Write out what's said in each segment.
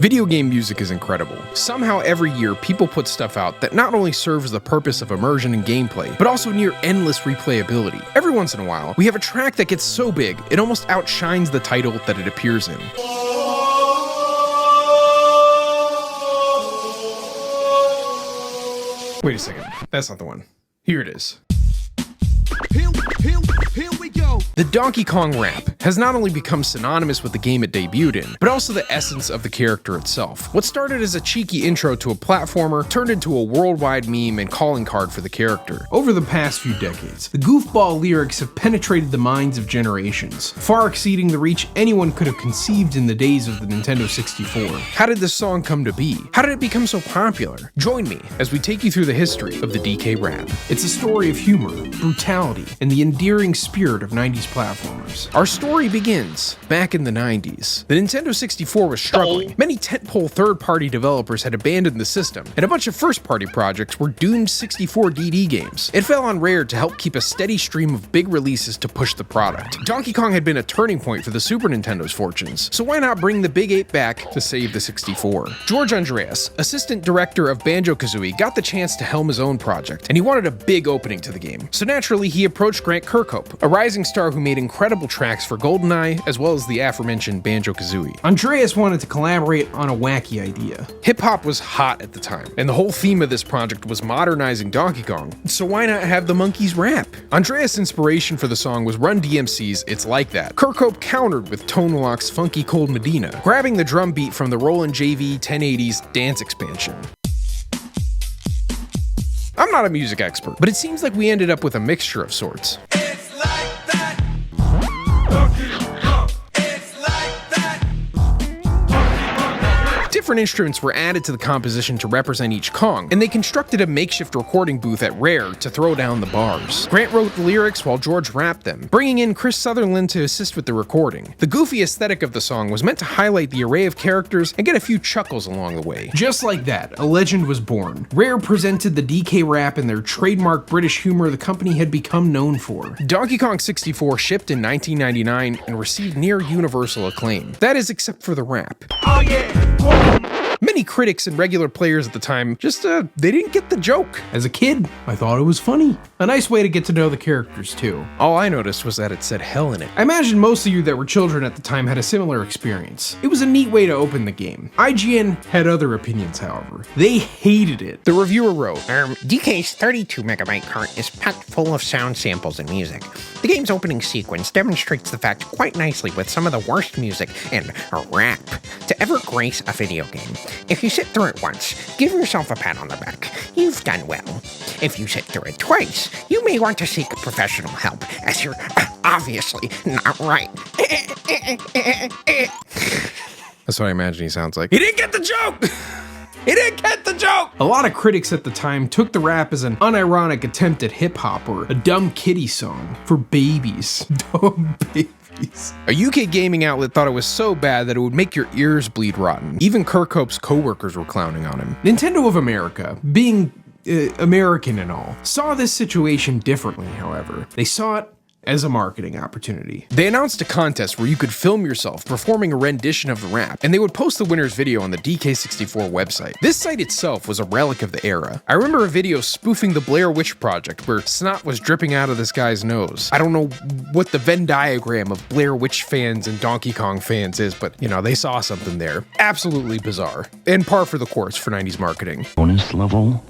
Video game music is incredible. Somehow every year people put stuff out that not only serves the purpose of immersion and gameplay, but also near endless replayability. Every once in a while, we have a track that gets so big, it almost outshines the title that it appears in. Wait a second, that's not the one. Here it is. Here we go. The Donkey Kong rap has not only become synonymous with the game it debuted in, but also the essence of the character itself. What started as a cheeky intro to a platformer turned into a worldwide meme and calling card for the character. Over the past few decades, the goofball lyrics have penetrated the minds of generations, far exceeding the reach anyone could have conceived in the days of the Nintendo 64. How did this song come to be? How did it become so popular? Join me as we take you through the history of the DK rap. It's a story of humor, brutality, and the endearing spirit of 90s platformers. Our story begins back in the 90s. The Nintendo 64 was struggling. Many tentpole third-party developers had abandoned the system, and a bunch of first-party projects were doomed 64DD games. It fell on Rare to help keep a steady stream of big releases to push the product. Donkey Kong had been a turning point for the Super Nintendo's fortunes, so why not bring the Big 8 back to save the 64? George Andreas, assistant director of Banjo-Kazooie, got the chance to helm his own project, and he wanted a big opening to the game. So naturally, he approached Grant Kirkhope, a rising star who made incredible tracks for GoldenEye as well as the aforementioned Banjo-Kazooie. Andreas wanted to collaborate on a wacky idea. Hip-hop was hot at the time, and the whole theme of this project was modernizing Donkey Kong, so why not have the monkeys rap? Andreas' inspiration for the song was Run DMC's It's Like That. Kirkhope countered with Tone Loc's Funky Cold Medina, grabbing the drum beat from the Roland JV 1080's dance expansion. I'm not a music expert, but it seems like we ended up with a mixture of sorts. It's like that. Different instruments were added to the composition to represent each Kong, and they constructed a makeshift recording booth at Rare to throw down the bars. Grant wrote the lyrics while George rapped them, bringing in Chris Sutherland to assist with the recording. The goofy aesthetic of the song was meant to highlight the array of characters and get a few chuckles along the way. Just like that, a legend was born. Rare presented the DK rap in their trademark British humor the company had become known for. Donkey Kong 64 shipped in 1999 and received near universal acclaim. That is, except for the rap. Oh yeah! Many critics and regular players at the time just, they didn't get the joke. As a kid, I thought it was funny. A nice way to get to know the characters too. All I noticed was that it said hell in it. I imagine most of you that were children at the time had a similar experience. It was a neat way to open the game. IGN had other opinions, however. They hated it. The reviewer wrote, DK's 32 megabyte cart is packed full of sound samples and music. The game's opening sequence demonstrates the fact quite nicely with some of the worst music and rap to ever grace a video game. If you sit through it once, give yourself a pat on the back. You've done well. If you sit through it twice, you may want to seek professional help, as you're obviously not right. That's what I imagine he sounds like. He didn't get the joke! He didn't get the joke! A lot of critics at the time took the rap as an unironic attempt at hip-hop or a dumb kiddie song for babies. Dumb babies. A UK gaming outlet thought it was so bad that it would make your ears bleed rotten. Even Kirkhope's co-workers were clowning on him. Nintendo of America, being American and all, saw this situation differently, however. They saw it as a marketing opportunity. They announced a contest where you could film yourself performing a rendition of the rap, and they would post the winner's video on the DK64 website. This site itself was a relic of the era. I remember a video spoofing the Blair Witch Project where snot was dripping out of this guy's nose. I don't know what the Venn diagram of Blair Witch fans and Donkey Kong fans is, but, you know, they saw something there. Absolutely bizarre. And par for the course for 90s marketing. Bonus level.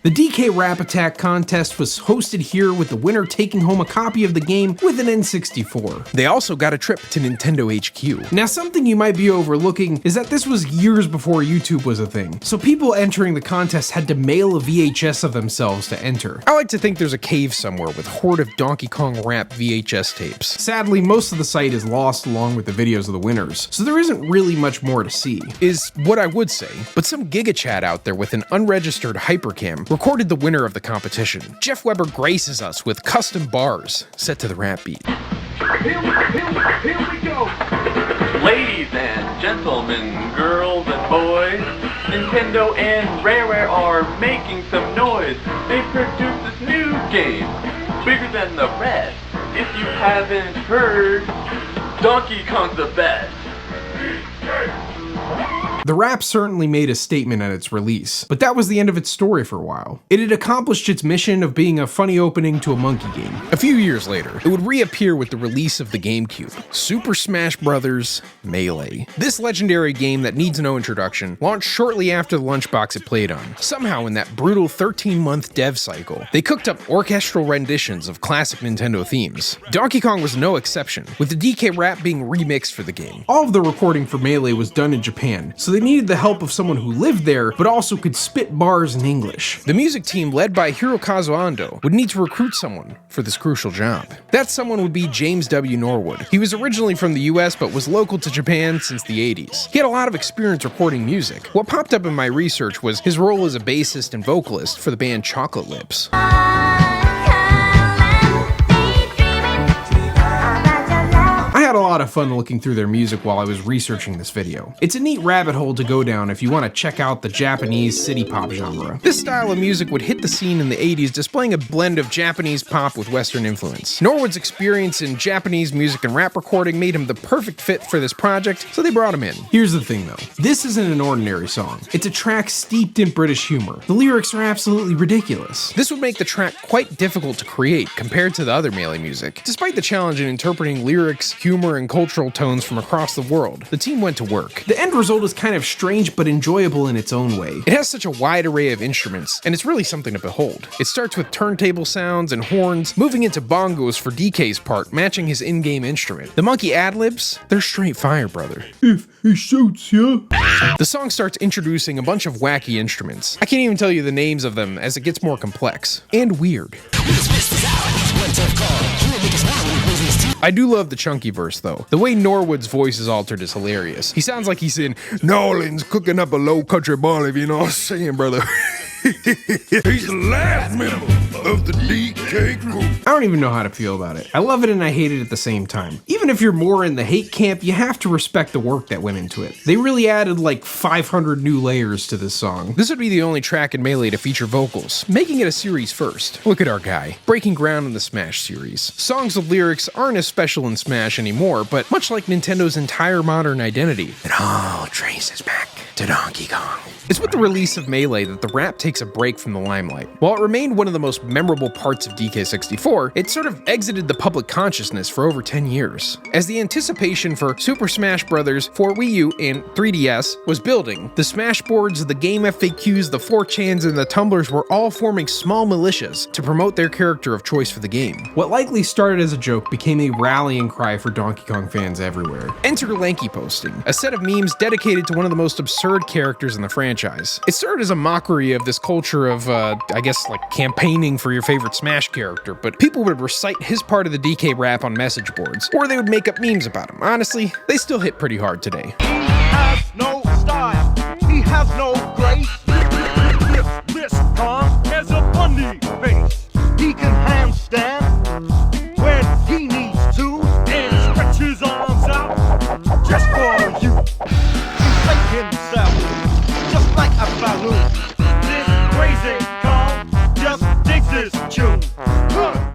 The DK Rap Attack contest was hosted here with the winner taking home a copy of the game with an N64. They also got a trip to Nintendo HQ. Now, something you might be overlooking is that this was years before YouTube was a thing, so people entering the contest had to mail a VHS of themselves to enter. I like to think there's a cave somewhere with horde of Donkey Kong rap VHS tapes. Sadly, most of the site is lost along with the videos of the winners, so there isn't really much more to see, is what I would say, but some Giga Chat out there with an unregistered hypercam recorded the winner of the competition. Jeff Weber graces us with custom bars set to the rap beat. Here we go! Ladies and gentlemen, girls and boys, Nintendo and Rare are making some noise. They've produced this new game, bigger than the rest. If you haven't heard, Donkey Kong's the best. The rap certainly made a statement at its release, but that was the end of its story for a while. It had accomplished its mission of being a funny opening to a monkey game. A few years later, it would reappear with the release of the GameCube, Super Smash Bros. Melee. This legendary game that needs no introduction launched shortly after the lunchbox it played on. Somehow in that brutal 13-month dev cycle, they cooked up orchestral renditions of classic Nintendo themes. Donkey Kong was no exception, with the DK rap being remixed for the game. All of the recording for Melee was done in Japan, so they needed the help of someone who lived there, but also could spit bars in English. The music team, led by Hirokazu Ando, would need to recruit someone for this crucial job. That someone would be James W. Norwood. He was originally from the US, but was local to Japan since the 80s. He had a lot of experience recording music. What popped up in my research was his role as a bassist and vocalist for the band Chocolate Lips. I had a lot of fun looking through their music while I was researching this video. It's a neat rabbit hole to go down if you want to check out the Japanese city pop genre. This style of music would hit the scene in the 80s, displaying a blend of Japanese pop with Western influence. Norwood's experience in Japanese music and rap recording made him the perfect fit for this project, so they brought him in. Here's the thing though, this isn't an ordinary song. It's a track steeped in British humor. The lyrics are absolutely ridiculous. This would make the track quite difficult to create compared to the other Melee music. Despite the challenge in interpreting lyrics, humor, and cultural tones from across the world, the team went to work. The end result is kind of strange but enjoyable in its own way. It has such a wide array of instruments, and it's really something to behold. It starts with turntable sounds and horns, moving into bongos for DK's part, matching his in-game instrument. The monkey ad-libs, they're straight fire, brother. If he shoots ya. The song starts introducing a bunch of wacky instruments. I can't even tell you the names of them as it gets more complex and weird. I do love the chunky verse though. The way Norwood's voice is altered is hilarious. He sounds like he's in New Orleans cooking up a low country bar, if you know what I'm saying, brother. He's the last member of the DK group. I don't even know how to feel about it. I love it and I hate it at the same time. Even if you're more in the hate camp, you have to respect the work that went into it. They really added like 500 new layers to this song. This would be the only track in Melee to feature vocals, making it a series first. Look at our guy, breaking ground in the Smash series. Songs with lyrics aren't as special in Smash anymore, but much like Nintendo's entire modern identity, it all traces back to Donkey Kong. It's with the release of Melee that the rap takes a break from the limelight. While it remained one of the most memorable parts of DK64, it sort of exited the public consciousness for over 10 years. As the anticipation for Super Smash Bros. For Wii U and 3DS was building, the Smash boards, the game FAQs, the 4chans, and the Tumblrs were all forming small militias to promote their character of choice for the game. What likely started as a joke became a rallying cry for Donkey Kong fans everywhere. Enter Lanky Posting, a set of memes dedicated to one of the most absurd characters in the franchise. It started as a mockery of this culture of, I guess, like campaigning for your favorite Smash character, but people would recite his part of the DK rap on message boards, or they would make up memes about him. Honestly, they still hit pretty hard today. He has no style, he has no grace. This Kong has a funny face. He can handstand when he needs to and stretch his arms out just for you. Inflate himself just like a balloon. This crazy Kong just digs this tune.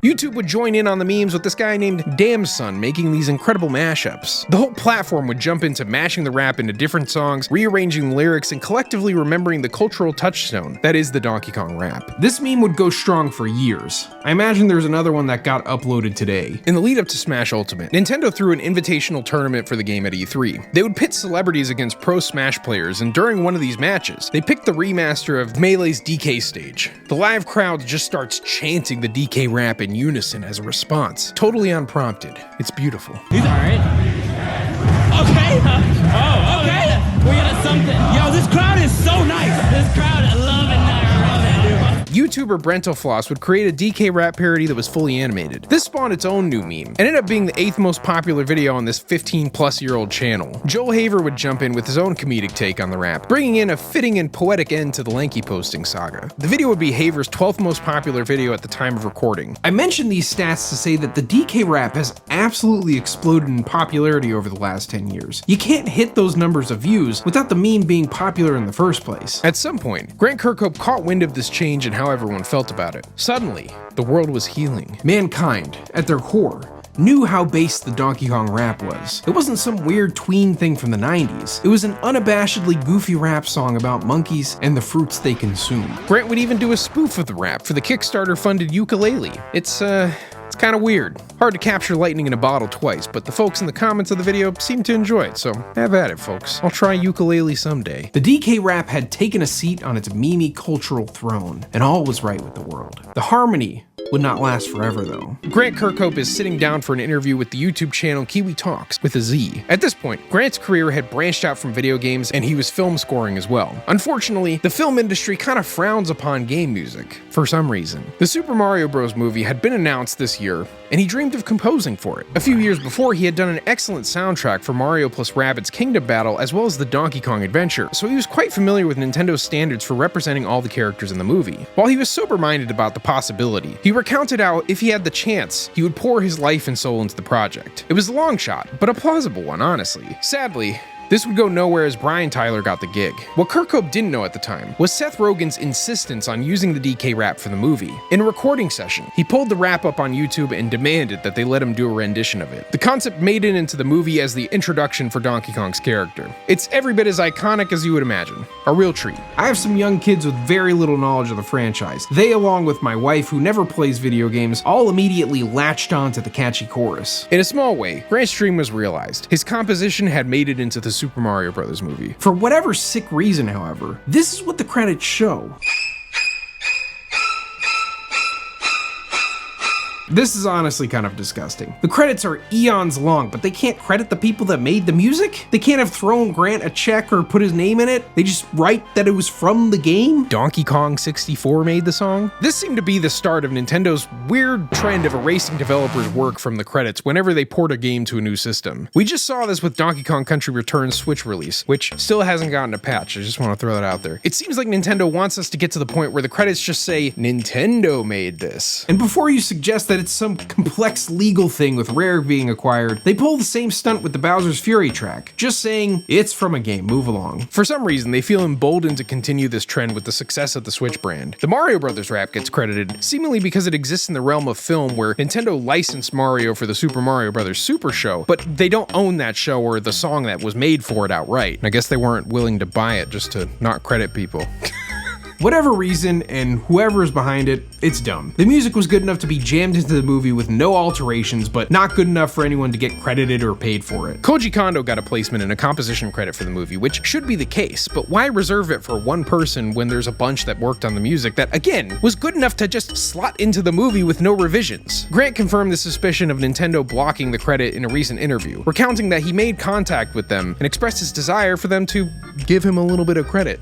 YouTube would join in on the memes with this guy named Damson making these incredible mashups. The whole platform would jump into mashing the rap into different songs, rearranging the lyrics, and collectively remembering the cultural touchstone that is the Donkey Kong rap. This meme would go strong for years. I imagine there's another one that got uploaded today. In the lead up to Smash Ultimate, Nintendo threw an invitational tournament for the game at E3. They would pit celebrities against pro Smash players, and during one of these matches, they picked the remaster of Melee's DK stage. The live crowd just starts chanting the DK rap in unison as a response, totally unprompted. It's beautiful. He's alright. Okay. Oh, okay. We got something. Yo, this crowd is so nice. This crowd, I love it. YouTuber Brentofloss would create a DK rap parody that was fully animated. This spawned its own new meme, and ended up being the 8th most popular video on this 15-plus-year-old channel. Joel Haver would jump in with his own comedic take on the rap, bringing in a fitting and poetic end to the Lanky Posting saga. The video would be Haver's 12th most popular video at the time of recording. I mentioned these stats to say that the DK rap has absolutely exploded in popularity over the last 10 years. You can't hit those numbers of views without the meme being popular in the first place. At some point, Grant Kirkhope caught wind of this change and how everyone felt about it. Suddenly, the world was healing. Mankind, at their core, knew how based the Donkey Kong rap was. It wasn't some weird tween thing from the 90s. It was an unabashedly goofy rap song about monkeys and the fruits they consume. Grant would even do a spoof of the rap for the Kickstarter-funded ukulele. It's kind of weird. Hard to capture lightning in a bottle twice, but the folks in the comments of the video seem to enjoy it, so have at it, folks. I'll try ukulele someday. The DK rap had taken a seat on its meme cultural throne, and all was right with the world. The harmony would not last forever, though. Grant Kirkhope is sitting down for an interview with the YouTube channel Kiwi Talks with a Z. At this point, Grant's career had branched out from video games, and he was film scoring as well. Unfortunately, the film industry kind of frowns upon game music, for some reason. The Super Mario Bros. Movie had been announced this year, and he dreamed of composing for it. A few years before, he had done an excellent soundtrack for Mario plus Rabbids Kingdom Battle, as well as the Donkey Kong Adventure, so he was quite familiar with Nintendo's standards for representing all the characters in the movie. While he was sober-minded about the possibility, he recounted how, if he had the chance, he would pour his life and soul into the project. It was a long shot, but a plausible one, honestly. Sadly, this would go nowhere as Brian Tyler got the gig. What Kirkhope didn't know at the time was Seth Rogen's insistence on using the DK rap for the movie. In a recording session, he pulled the rap up on YouTube and demanded that they let him do a rendition of it. The concept made it into the movie as the introduction for Donkey Kong's character. It's every bit as iconic as you would imagine. A real treat. I have some young kids with very little knowledge of the franchise. They, along with my wife, who never plays video games, all immediately latched on to the catchy chorus. In a small way, Grant's dream was realized. His composition had made it into the Super Mario Bros. Movie. For whatever sick reason, however, this is what the credits show. This is honestly kind of disgusting. The credits are eons long, but they can't credit the people that made the music? They can't have thrown Grant a check or put his name in it? They just write that it was from the game? Donkey Kong 64 made the song? This seemed to be the start of Nintendo's weird trend of erasing developers' work from the credits whenever they port a game to a new system. We just saw this with Donkey Kong Country Returns Switch release, which still hasn't gotten a patch. I just want to throw that out there. It seems like Nintendo wants us to get to the point where the credits just say, Nintendo made this. And before you suggest that it's some complex legal thing with Rare being acquired, they pull the same stunt with the Bowser's Fury track, just saying, it's from a game, move along. For some reason, they feel emboldened to continue this trend with the success of the Switch brand. The Mario Brothers rap gets credited, seemingly because it exists in the realm of film where Nintendo licensed Mario for the Super Mario Brothers Super Show, but they don't own that show or the song that was made for it outright. I guess they weren't willing to buy it just to not credit people. Whatever reason, and whoever is behind it, it's dumb. The music was good enough to be jammed into the movie with no alterations, but not good enough for anyone to get credited or paid for it. Koji Kondo got a placement and a composition credit for the movie, which should be the case, but why reserve it for one person when there's a bunch that worked on the music that, again, was good enough to just slot into the movie with no revisions? Grant confirmed the suspicion of Nintendo blocking the credit in a recent interview, recounting that he made contact with them and expressed his desire for them to give him a little bit of credit.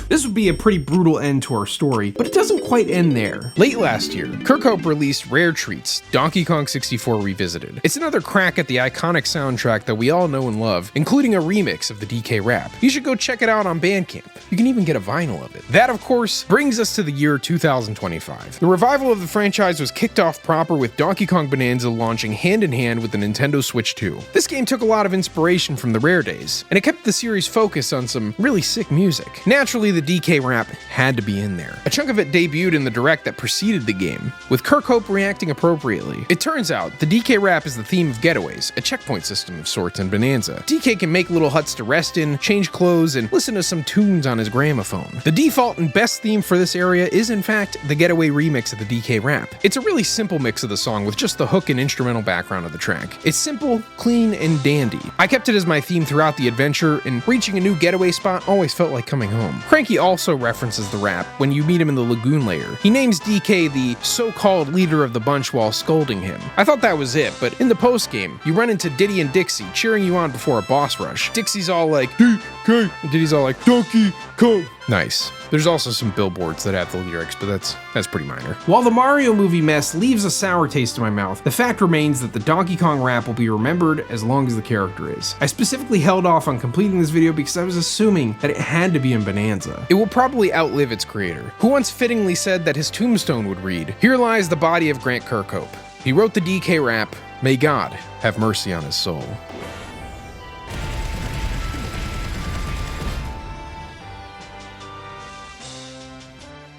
This would be a pretty brutal end to our story, but it doesn't quite end there. Late last year, Kirkhope released Rare Treats, Donkey Kong 64 Revisited. It's another crack at the iconic soundtrack that we all know and love, including a remix of the DK rap. You should go check it out on Bandcamp. You can even get a vinyl of it. That, of course, brings us to the year 2025. The revival of the franchise was kicked off proper with Donkey Kong Bonanza launching hand in hand with the Nintendo Switch 2. This game took a lot of inspiration from the Rare days, and it kept the series focused on some really sick music. Naturally, the DK rap had to be in there. A chunk of it debuted in the direct that preceded the game, with Kirkhope reacting appropriately. It turns out, the DK rap is the theme of Getaways, a checkpoint system of sorts in Bonanza. DK can make little huts to rest in, change clothes, and listen to some tunes on his gramophone. The default and best theme for this area is, in fact, the Getaway remix of the DK rap. It's a really simple mix of the song with just the hook and instrumental background of the track. It's simple, clean, and dandy. I kept it as my theme throughout the adventure, and reaching a new getaway spot always felt like coming home. Cranky also references the rap when you meet him in the lagoon layer. He names DK the so-called leader of the bunch while scolding him. I thought that was it, but in the post-game, you run into Diddy and Dixie cheering you on before a boss rush. Dixie's all like, DK, and Diddy's all like, Donkey Kong. Nice. There's also some billboards that have the lyrics, but that's pretty minor. While the Mario movie mess leaves a sour taste in my mouth, the fact remains that the Donkey Kong rap will be remembered as long as the character is. I specifically held off on completing this video because I was assuming that it had to be in Bonanza. It will probably outlive its creator, who once fittingly said that his tombstone would read, "Here lies the body of Grant Kirkhope. He wrote the DK rap. May God have mercy on his soul."